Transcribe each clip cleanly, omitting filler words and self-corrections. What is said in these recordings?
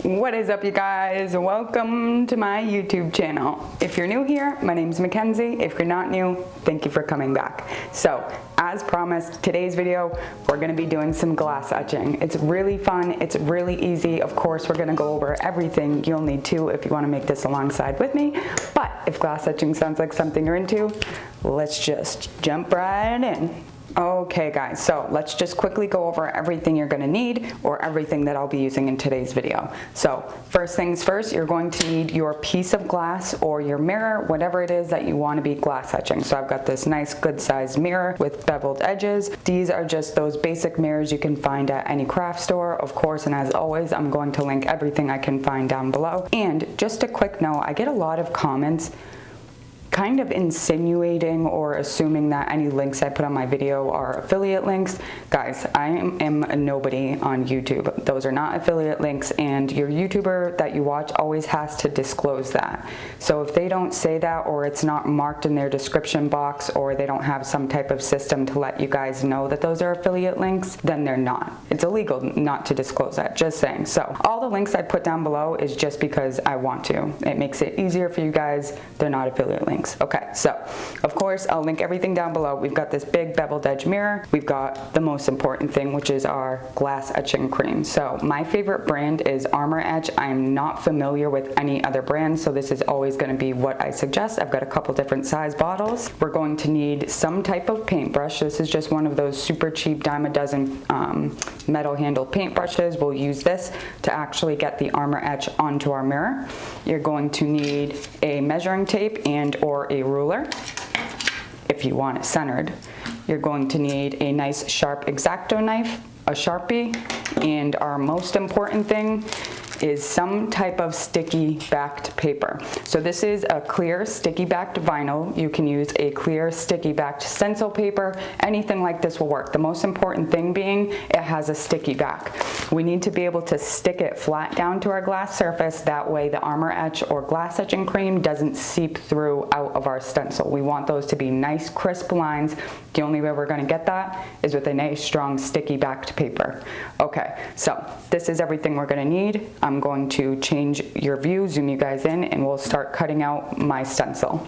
What is up, you guys? Welcome to my YouTube channel. If you're new here, my name's Mackenzie. If you're not new, thank you for coming back. So, as promised, today's video, we're gonna be doing some glass etching. It's really fun, it's really easy. Of course, we're gonna go over everything you'll need to if you wanna make this alongside with me. But if glass etching sounds like something you're into, let's just jump right in. Okay guys, so let's just quickly go over everything you're going to need, or everything that I'll be using in today's video. So first things first, you're going to need your piece of glass or your mirror, whatever it is that you want to be glass etching. So I've got this nice good sized mirror with beveled edges. These are just those basic mirrors you can find at any craft store, of course, and as always, I'm going to link everything I can find down below. And just a quick note, I get a lot of comments kind of insinuating or assuming that any links I put on my video are affiliate links. Guys, I am a nobody on YouTube. Those are not affiliate links, and your YouTuber that you watch always has to disclose that. So if they don't say that, or it's not marked in their description box, or they don't have some type of system to let you guys know that those are affiliate links, then they're not. It's illegal not to disclose that, just saying. So all the links I put down below is just because I want to. It makes it easier for you guys. They're not affiliate links. Okay, so of course I'll link everything down below. We've got this big beveled edge mirror. We've got the most important thing, which is our glass etching cream. So my favorite brand is Armor Etch. I am not familiar with any other brand, so this is always going to be what I suggest. I've got a couple different size bottles. We're going to need some type of paintbrush. This is just one of those super cheap dime a dozen metal handled paintbrushes. We'll use this to actually get the Armor Etch onto our mirror. You're going to need a measuring tape and or a ruler if you want it centered. You're going to need a nice sharp X-Acto knife, a Sharpie, and our most important thing is some type of sticky backed paper. So this is a clear sticky backed vinyl. You can use a clear sticky backed stencil paper. Anything like this will work. The most important thing being it has a sticky back. We need to be able to stick it flat down to our glass surface. That way the Armor Etch or glass etching cream doesn't seep through out of our stencil. We want those to be nice crisp lines. The only way we're going to get that is with a nice strong sticky backed paper. Okay, so this is everything we're going to need. I'm going to change your view, zoom you guys in, and we'll start cutting out my stencil.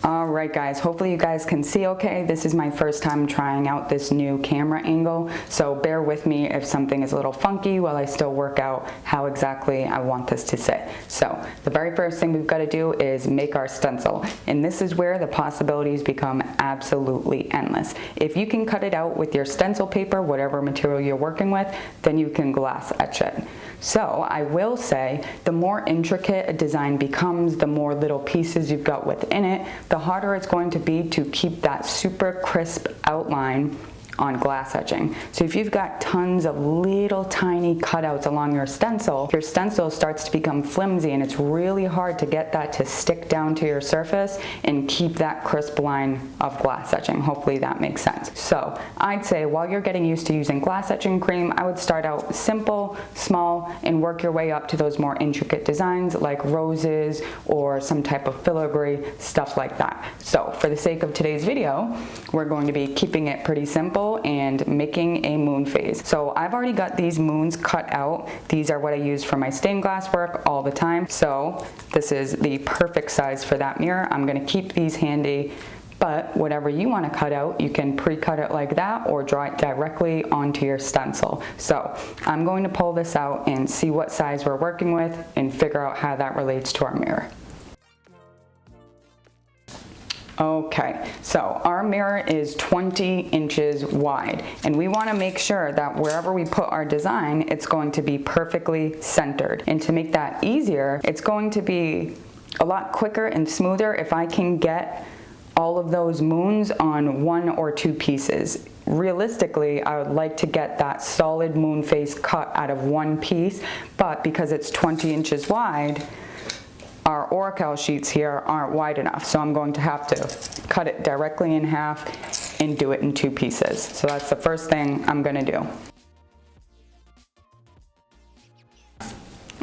Alright guys, hopefully you guys can see okay. This is my first time trying out this new camera angle, so bear with me if something is a little funky while I still work out how exactly I want this to sit. So the very first thing we've got to do is make our stencil, and this is where the possibilities become absolutely endless. If you can cut it out with your stencil paper, whatever material you're working with, then you can glass etch it. So I will say the more intricate a design becomes, the more little pieces you've got within it, the harder it's going to be to keep that super crisp outline on glass etching. So if you've got tons of little tiny cutouts along your stencil starts to become flimsy, and it's really hard to get that to stick down to your surface and keep that crisp line of glass etching. Hopefully that makes sense. So I'd say while you're getting used to using glass etching cream, I would start out simple, small, and work your way up to those more intricate designs like roses or some type of filigree, stuff like that. So for the sake of today's video, we're going to be keeping it pretty simple and making a moon phase. So I've already got these moons cut out. These are what I use for my stained glass work all the time. So this is the perfect size for that mirror. I'm going to keep these handy, but whatever you want to cut out, you can pre-cut it like that or draw it directly onto your stencil. So I'm going to pull this out and see what size we're working with and figure out how that relates to our mirror. Okay, so our mirror is 20 inches wide, and we want to make sure that wherever we put our design, it's going to be perfectly centered. And to make that easier, it's going to be a lot quicker and smoother if I can get all of those moons on one or two pieces. Realistically, I would like to get that solid moon face cut out of one piece, but because it's 20 inches wide, our Oracal sheets here aren't wide enough, so I'm going to have to cut it directly in half and do it in two pieces. So that's the first thing I'm going to do.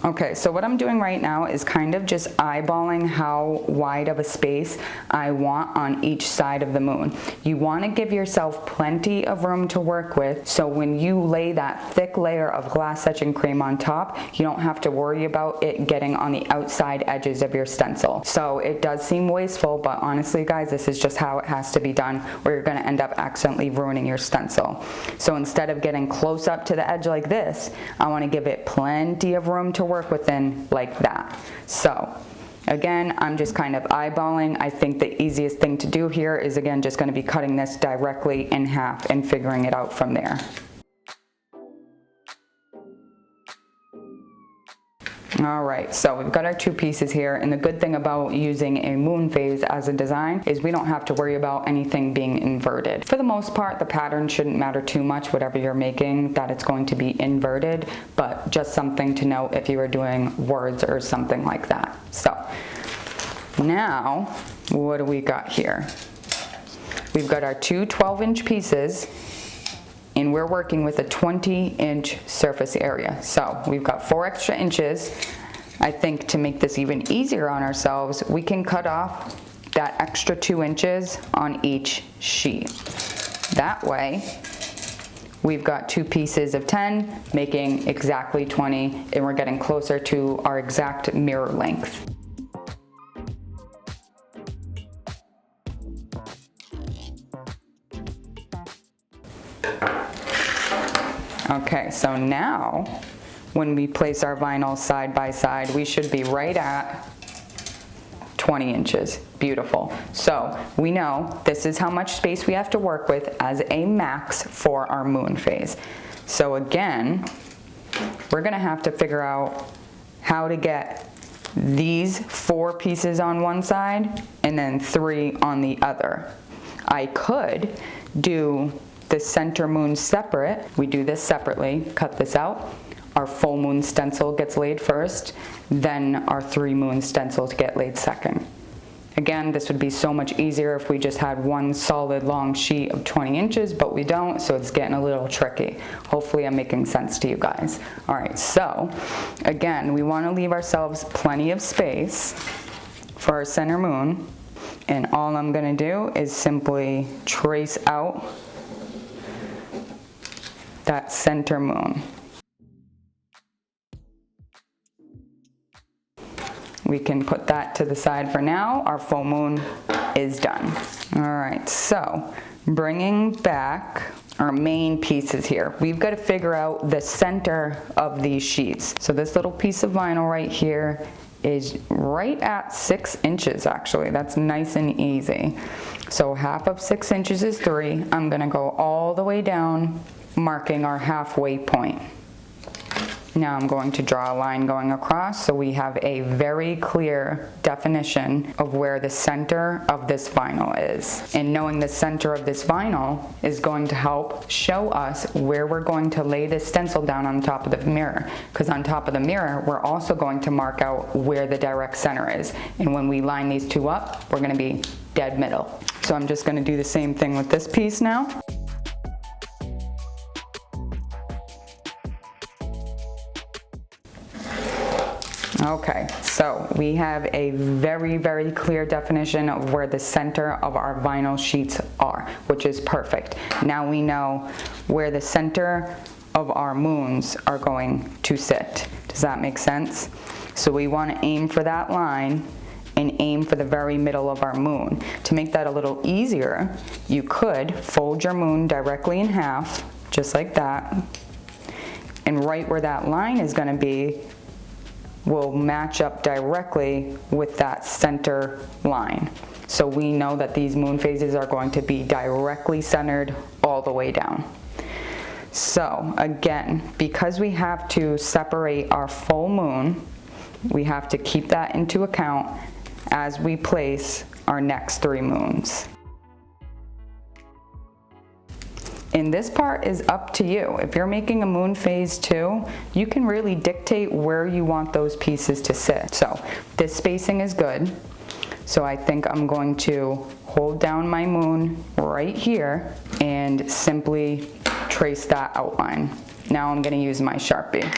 Okay, so what I'm doing right now is kind of just eyeballing how wide of a space I want on each side of the moon. You want to give yourself plenty of room to work with, so when you lay that thick layer of glass etching cream on top, you don't have to worry about it getting on the outside edges of your stencil. So it does seem wasteful, but honestly guys, this is just how it has to be done, or you're going to end up accidentally ruining your stencil. So instead of getting close up to the edge like this, I want to give it plenty of room to work within like that. So again, I'm just kind of eyeballing. I think the easiest thing to do here is again just going to be cutting this directly in half and figuring it out from there. All right, so we've got our two pieces here, and the good thing about using a moon phase as a design is we don't have to worry about anything being inverted. For the most part, the pattern shouldn't matter too much, whatever you're making, that it's going to be inverted, but just something to note if you are doing words or something like that. So now, what do we got here? We've got our two 12-inch pieces, and we're working with a 20-inch surface area. So we've got 4 extra inches. I think to make this even easier on ourselves, we can cut off that extra 2 inches on each sheet. That way, we've got 2 pieces of 10, making exactly 20, and we're getting closer to our exact mirror length. Okay, so now when we place our vinyl side by side, we should be right at 20 inches. Beautiful. So we know this is how much space we have to work with as a max for our moon phase. So again, we're gonna have to figure out how to get these 4 pieces on one side and then 3 on the other. I could do the center moon separate. We do this separately, cut this out. Our full moon stencil gets laid first, then our 3 moon stencils get laid second. Again, this would be so much easier if we just had one solid long sheet of 20 inches, but we don't, so it's getting a little tricky. Hopefully I'm making sense to you guys. All right, so again, we want to leave ourselves plenty of space for our center moon, and all I'm going to do is simply trace out that center moon. We can put that to the side for now. Our full moon is done. All right, so bringing back our main pieces here, we've got to figure out the center of these sheets. So this little piece of vinyl right here is right at 6 inches actually. That's nice and easy. So half of 6 inches is 3. I'm gonna go all the way down, marking our halfway point. Now I'm going to draw a line going across so we have a very clear definition of where the center of this vinyl is. And knowing the center of this vinyl is going to help show us where we're going to lay this stencil down on top of the mirror. Because on top of the mirror, we're also going to mark out where the direct center is. And when we line these two up, we're going to be dead middle. So I'm just going to do the same thing with this piece now. Okay, so we have a very, very clear definition of where the center of our vinyl sheets are, which is perfect. Now we know where the center of our moons are going to sit. Does that make sense? So we want to aim for that line and aim for the very middle of our moon. To make that a little easier, you could fold your moon directly in half, just like that, and right where that line is going to be will match up directly with that center line. So we know that these moon phases are going to be directly centered all the way down. So again, because we have to separate our full moon, we have to keep that into account as we place our next 3 moons. And this part is up to you. If you're making a moon phase too, you can really dictate where you want those pieces to sit. So this spacing is good. So I think I'm going to hold down my moon right here and simply trace that outline. Now I'm going to use my Sharpie.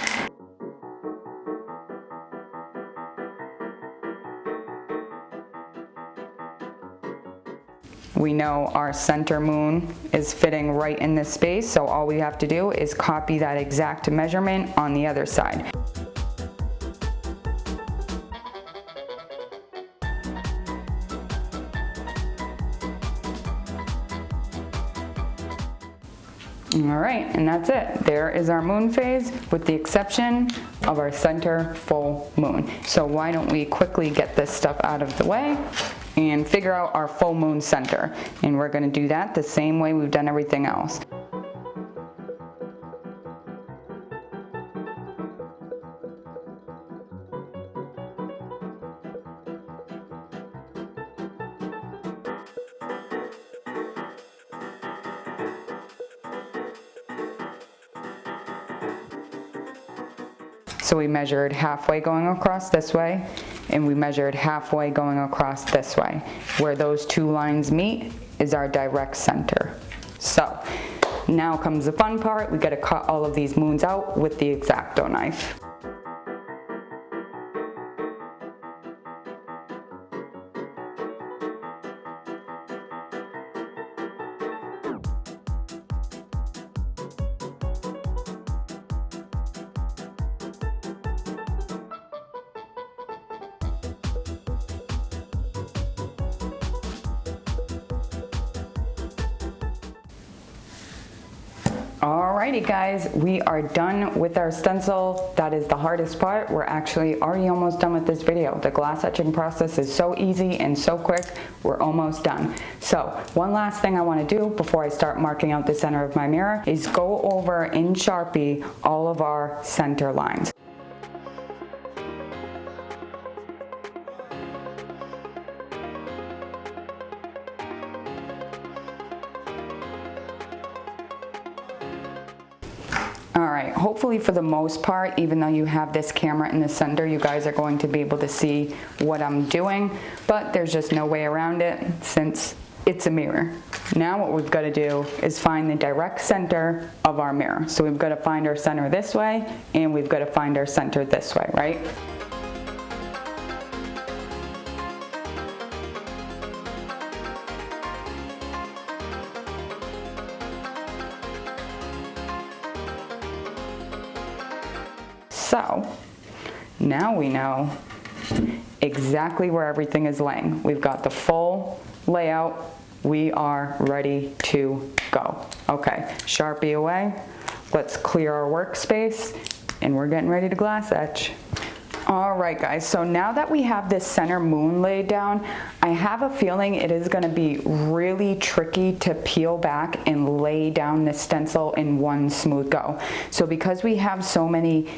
We know our center moon is fitting right in this space, so all we have to do is copy that exact measurement on the other side. All right, and that's it. There is our moon phase, with the exception of our center full moon. So why don't we quickly get this stuff out of the way and figure out our full moon center. And we're gonna do that the same way we've done everything else. So we measured halfway going across this way, and we measured halfway going across this way. Where those two lines meet is our direct center. So now comes the fun part. We gotta cut all of these moons out with the X-Acto knife. Alrighty guys, we are done with our stencil. That is the hardest part. We're actually already almost done with this video. The glass etching process is so easy and so quick, we're almost done. So one last thing I want to do before I start marking out the center of my mirror is go over in Sharpie all of our center lines. Alright, hopefully for the most part, even though you have this camera in the center, you guys are going to be able to see what I'm doing, but there's just no way around it since it's a mirror. Now what we've got to do is find the direct center of our mirror. So we've got to find our center this way, and we've got to find our center this way, right? So now we know exactly where everything is laying. We've got the full layout. We are ready to go. Okay, Sharpie away. Let's clear our workspace and we're getting ready to glass etch. All right guys, so now that we have this center moon laid down, I have a feeling it is going to be really tricky to peel back and lay down this stencil in one smooth go. So because we have so many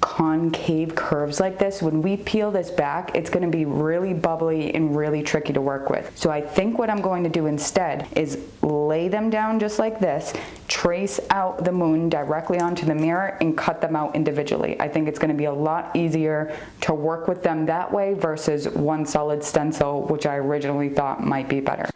concave curves like this, when we peel this back, it's going to be really bubbly and really tricky to work with. So I think what I'm going to do instead is lay them down just like this, trace out the moon directly onto the mirror, and cut them out individually. I think it's going to be a lot easier to work with them that way versus one solid stencil, which I originally thought might be better.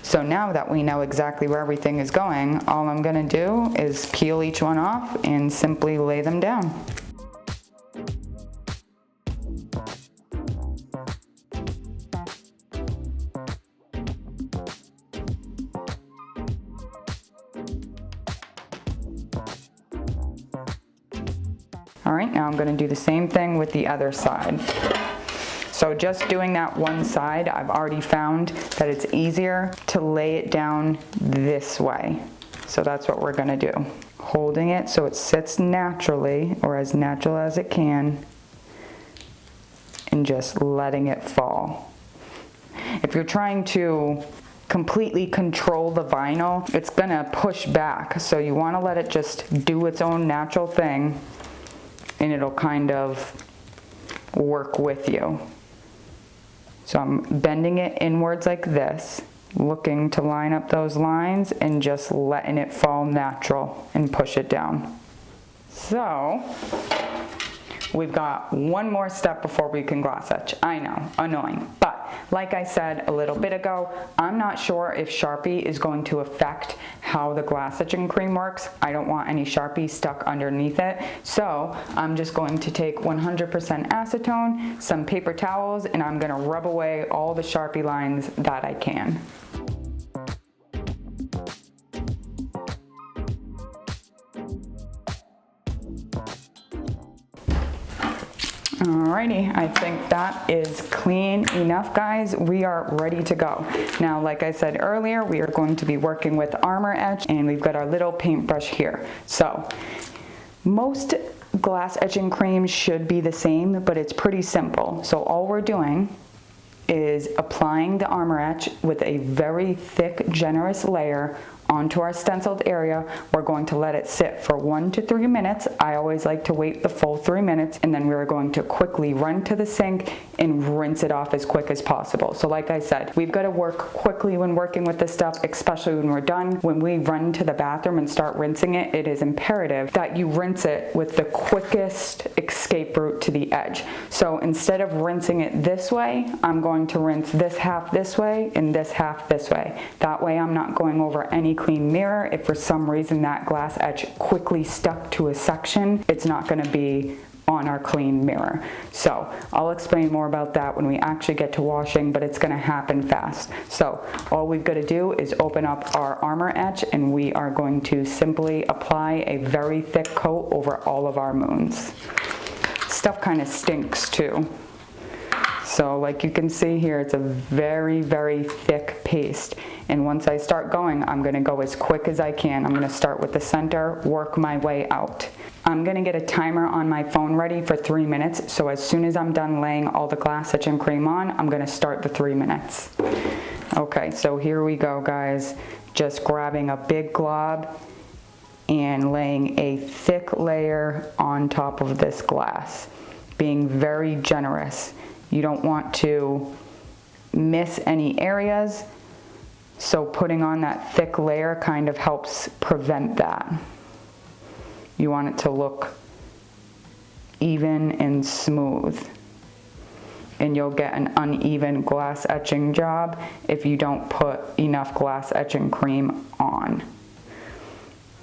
So now that we know exactly where everything is going, all I'm going to do is peel each one off and simply lay them down. All right, now I'm going to do the same thing with the other side. So just doing that one side, I've already found that it's easier to lay it down this way. So that's what we're gonna do. Holding it so it sits naturally, or as natural as it can, and just letting it fall. If you're trying to completely control the vinyl, it's gonna push back. So you wanna let it just do its own natural thing, and it'll kind of work with you. So I'm bending it inwards like this, looking to line up those lines and just letting it fall natural and push it down. So we've got one more step before we can glass etch. I know, annoying, but Like I said a little bit ago, I'm not sure if Sharpie is going to affect how the glass etching cream works. I don't want any Sharpie stuck underneath it. So I'm just going to take 100% acetone, some paper towels, and I'm gonna rub away all the Sharpie lines that I can. Alrighty, I think that is clean enough, guys. We are ready to go. Now, like I said earlier, we are going to be working with Armor Etch, and we've got our little paintbrush here. So, most glass etching creams should be the same, but it's pretty simple. So all we're doing is applying the Armor Etch with a very thick, generous layer onto our stenciled area. We're going to let it sit for 1 to 3 minutes. I always like to wait the full 3 minutes, and then we're going to quickly run to the sink and rinse it off as quick as possible. So like I said, we've got to work quickly when working with this stuff, especially when we're done. When we run to the bathroom and start rinsing it, it is imperative that you rinse it with the quickest escape route to the edge. So instead of rinsing it this way, I'm going to rinse this half this way and this half this way. That way I'm not going over any clean mirror. If for some reason that glass etch quickly stuck to a section, it's not going to be on our clean mirror. So I'll explain more about that when we actually get to washing, but it's going to happen fast. So all we've got to do is open up our Armor Etch, and we are going to simply apply a very thick coat over all of our moons. Stuff kind of stinks too. So like you can see here, it's a very, very thick paste. And once I start going, I'm gonna go as quick as I can. I'm gonna start with the center, work my way out. I'm gonna get a timer on my phone ready for 3 minutes. So as soon as I'm done laying all the glass etching cream on, I'm gonna start the 3 minutes. Okay, so here we go, guys. Just grabbing a big glob and laying a thick layer on top of this glass, being very generous. You don't want to miss any areas, so putting on that thick layer kind of helps prevent that. You want it to look even and smooth, and you'll get an uneven glass etching job if you don't put enough glass etching cream on.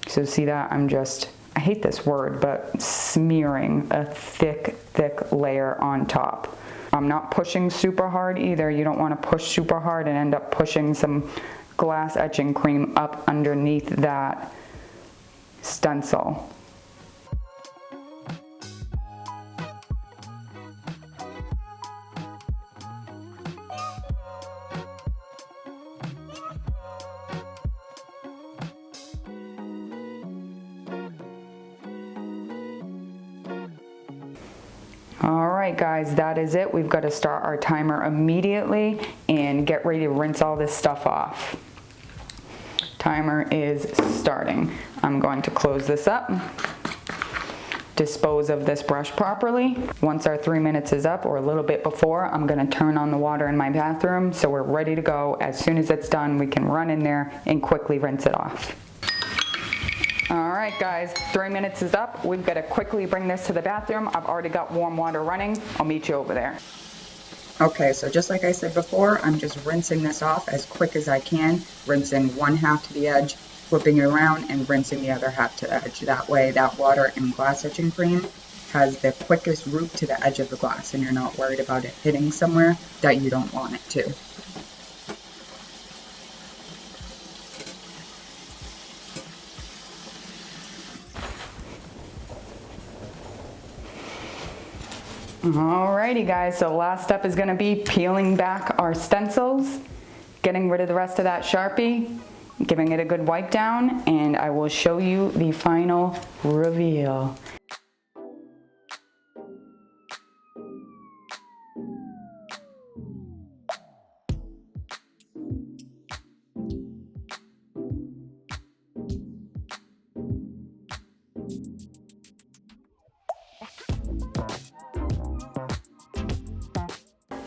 So see that? I hate this word, but smearing a thick, thick layer on top. I'm not pushing super hard either. You don't want to push super hard and end up pushing some glass etching cream up underneath that stencil. Alright guys, that is it. We've got to start our timer immediately and get ready to rinse all this stuff off. Timer is starting. I'm going to close this up, dispose of this brush properly. Once our 3 minutes is up, or a little bit before, I'm going to turn on the water in my bathroom so we're ready to go. As soon as it's done, we can run in there and quickly rinse it off. Alright guys, 3 minutes is up. We've got to quickly bring this to the bathroom. I've already got warm water running. I'll meet you over there. Okay, so just like I said before, I'm just rinsing this off as quick as I can. Rinsing one half to the edge, flipping it around, and rinsing the other half to the edge. That way that water and glass etching cream has the quickest route to the edge of the glass, and you're not worried about it hitting somewhere that you don't want it to. Alrighty guys, so last step is going to be peeling back our stencils, getting rid of the rest of that Sharpie, giving it a good wipe down, and I will show you the final reveal.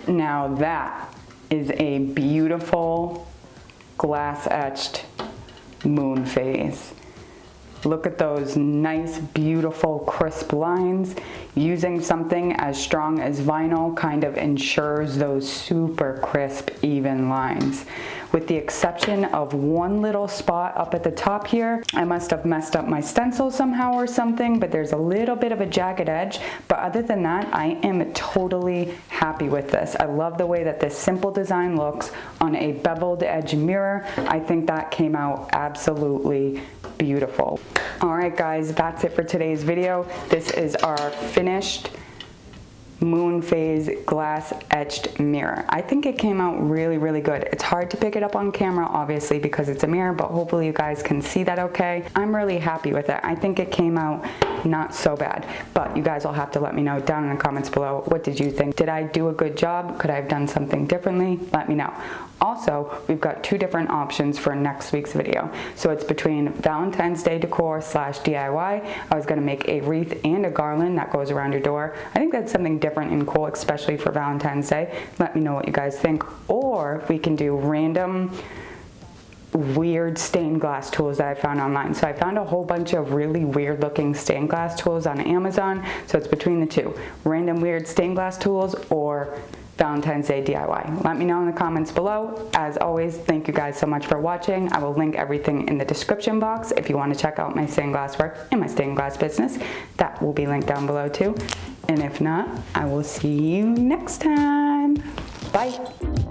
Now that is a beautiful glass etched moon phase. Look at those nice, beautiful, crisp lines. Using something as strong as vinyl kind of ensures those super crisp, even lines. With the exception of one little spot up at the top here, I must have messed up my stencil somehow or something, but there's a little bit of a jagged edge. But other than that, I am totally happy with this. I love the way that this simple design looks on a beveled edge mirror. I think that came out absolutely beautiful. All right, guys, that's it for today's video. This is our finished moon phase glass etched mirror. I think it came out really, really good. It's hard to pick it up on camera, obviously, because it's a mirror, but hopefully you guys can see that okay. I'm really happy with it. I think it came out not so bad, but you guys will have to let me know down in the comments below. What did you think? Did I do a good job? Could I have done something differently? Let me know. Also, we've got 2 different options for next week's video. So it's between Valentine's Day decor / DIY. I was gonna make a wreath and a garland that goes around your door. I think that's something different and cool, especially for Valentine's Day. Let me know what you guys think. Or we can do random weird stained glass tools that I found online. So I found a whole bunch of really weird looking stained glass tools on Amazon. So it's between the 2, random weird stained glass tools or Valentine's Day DIY. Let me know in the comments below. As always, thank you guys so much for watching. I will link everything in the description box if you want to check out my stained glass work and my stained glass business. That will be linked down below too. And if not, I will see you next time. Bye.